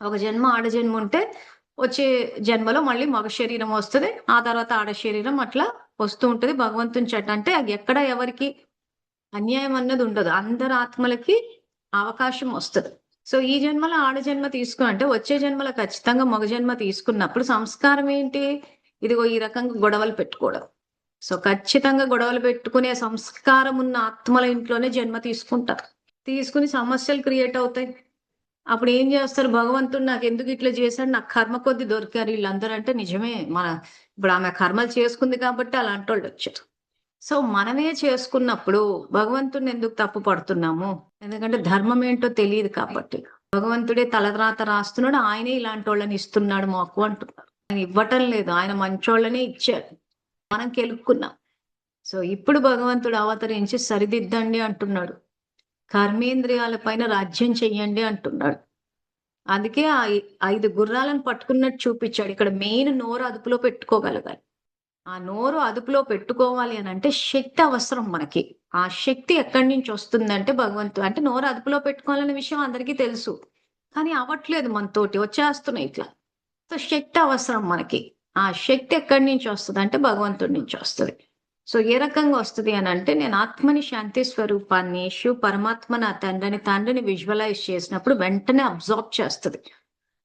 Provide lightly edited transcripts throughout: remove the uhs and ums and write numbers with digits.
ఒక జన్మ ఆడ జన్మ ఉంటే, వచ్చే జన్మలో మళ్ళీ మగ శరీరం వస్తది. ఆ తర్వాత ఆడ శరీరం అట్లా వస్తూ ఉంటది. భగవంతుని అంటే అది ఎక్కడ ఎవరికీ అన్యాయం అన్నది ఉండదు. అందరి ఆత్మలకి అవకాశం వస్తది. సో, ఈ జన్మలో ఆడ జన్మ అంటే వచ్చే జన్మలో ఖచ్చితంగా మగ జన్మ తీసుకున్నప్పుడు సంస్కారం ఏంటి? ఇదిగో ఈ రకంగా గొడవలు పెట్టుకోవడం. సో, ఖచ్చితంగా గొడవలు పెట్టుకునే సంస్కారం ఉన్న ఆత్మల ఇంట్లోనే జన్మ తీసుకుంటారు. తీసుకొని సమస్యలు క్రియేట్ అవుతాయి. అప్పుడు ఏం చేస్తారు? భగవంతుడు నాకెందుకు ఇట్లా చేశాడు? నాకు కర్మ కొద్దీ దొరికారు ఈళ్ళందరూ అంటే నిజమే. ఇప్పుడు ఆమె కర్మలు చేసుకుంది కాబట్టి అలాంటోళ్ళొచ్చారు. సో, మనమే చేసుకున్నప్పుడు భగవంతుడిని ఎందుకు తప్పు పడుతున్నాము? ఎందుకంటే ధర్మం ఏంటో తెలీదు కాబట్టి. భగవంతుడే తలరాత రాస్తున్నాడు. ఆయనే ఇలాంటోళ్ళని ఇస్తున్నాడు మాకు అంటున్నారు. ఆయన ఇవ్వటం లేదు. ఆయన మంచోళ్ళనే ఇచ్చాడు. మనం కెలుక్కున్నాం. సో, ఇప్పుడు భగవంతుడు అవతరించి సరిదిద్దండి అంటున్నాడు. కర్మేంద్రియాల పైన రాజ్యం చెయ్యండి అంటున్నాడు. అందుకే 5 గుర్రాలను పట్టుకున్నట్టు చూపిచ్చాడు. ఇక్కడ మెయిన్ నోరు అదుపులో పెట్టుకోగలగాలి. ఆ నోరు అదుపులో పెట్టుకోవాలి అనంటే శక్తి అవసరం మనకి. ఆ శక్తి ఎక్కడి నుంచి వస్తుందంటే అంటే నోరు అదుపులో పెట్టుకోవాలనే విషయం అందరికీ తెలుసు. కానీ అవ్వట్లేదు మనతోటి. వచ్చేస్తున్నాయి ఇట్లా. సో, శక్తి అవసరం మనకి. ఆ శక్తి ఎక్కడి నుంచి వస్తదంటే భగవంతుడి నుంచి వస్తది. సో, ఏ రకంగా వస్తది అనంటే నేను ఆత్మని శాంతి స్వరూపాన్ని, పరమాత్మ నా తండ్రిని విజువలైజ్ చేసినప్పుడు వెంటనే అబ్జార్బ్ చేస్తది.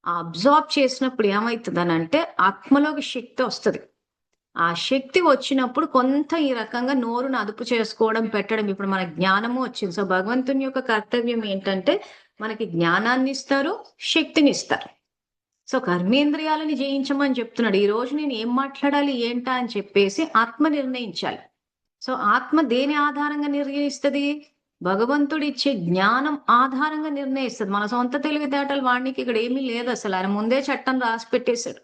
ఆ అబ్జార్బ్ చేసినప్పుడు ఏమైతదనంటే ఆత్మలోకి శక్తి వస్తది. ఆ శక్తి వచ్చినప్పుడు కొంత ఈ రకంగా నోరును అదుపు చేసుకోవడం, పెట్టడం. ఇప్పుడు మనకు జ్ఞానము వచ్చింది. సో, భగవంతుని యొక్క కర్తవ్యం ఏంటంటే మనకి జ్ఞానాన్నిస్తారు, శక్తినిస్తారు. సో, కర్మేంద్రియాలని జయించమని చెప్తున్నాడు. ఈరోజు నేను ఏం మాట్లాడాలి, ఏంటా అని చెప్పేసి ఆత్మ నిర్ణయించాలి. సో, ఆత్మ దేని ఆధారంగా నిర్ణయిస్తది? భగవంతుడిచ్చే జ్ఞానం ఆధారంగా నిర్ణయిస్తది. మన సొంత తెలివితేటలు వాడినికి ఇక్కడ ఏమీ లేదసలు. ఆయన ముందే చట్టం రాసి పెట్టేసాడు.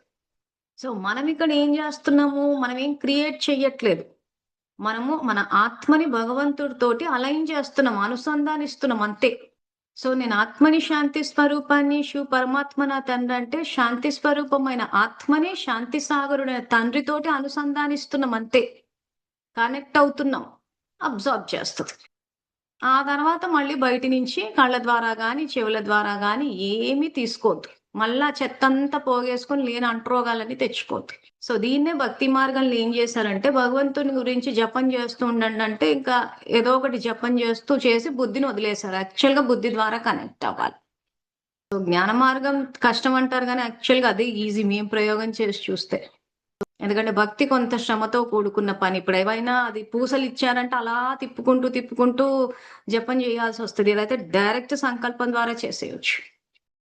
సో, మనం ఇక్కడ ఏం జేస్తున్నాము? మనం ఏం క్రియేట్ చెయ్యట్లేదు. మనము మన ఆత్మని భగవంతుడితోటి అలైన్ చేస్తున్నాం. అనుసంధానిస్తున్నాం అంతే. సో, నేను ఆత్మని శాంతి స్వరూపాన్ని, పరమాత్మ నా తండ్రంటే శాంతి స్వరూపమైన ఆత్మని శాంతి సాగరుడైన తండ్రితోటి అనుసంధానిస్తున్నాం అంతే. కనెక్ట్ అవుతున్నాం. అబ్జార్బ్ చేస్తది. ఆ తర్వాత మళ్ళీ బయటి నుంచి కళ్ళ ద్వారా గాని, చెవుల ద్వారా గాని ఏమీ తీసుకోవద్దు. మళ్ళా చెత్తంతా పోగేసుకొని లేని అంటురోగాలన్నీ తెచ్చుకోవద్దు. సో, దీన్నే భక్తి మార్గంలో ఏం చేశారంటే భగవంతుని గురించి జపం చేస్తూ ఉండండంటే ఇంకా ఏదో ఒకటి జపం చేస్తూ చేసి బుద్ధిని వదిలేశారు. యాక్చువల్‌గా బుద్ధి ద్వారా కనెక్ట్ అవ్వాలి. సో, జ్ఞాన మార్గం కష్టం అంటారు గానీ యాక్చువల్‌గా అదే ఈజీ మేము ప్రయోగం చేసి చూస్తే. ఎందుకంటే భక్తి కొంత శ్రమతో కూడుకున్న పని. ఇప్పుడు ఏవైనా అది పూసలిచ్చారంటే అలా తిప్పుకుంటూ జపం చేయాల్సొస్తది. ఇదైతే డైరెక్ట్ సంకల్పం ద్వారా చేసేయొచ్చు.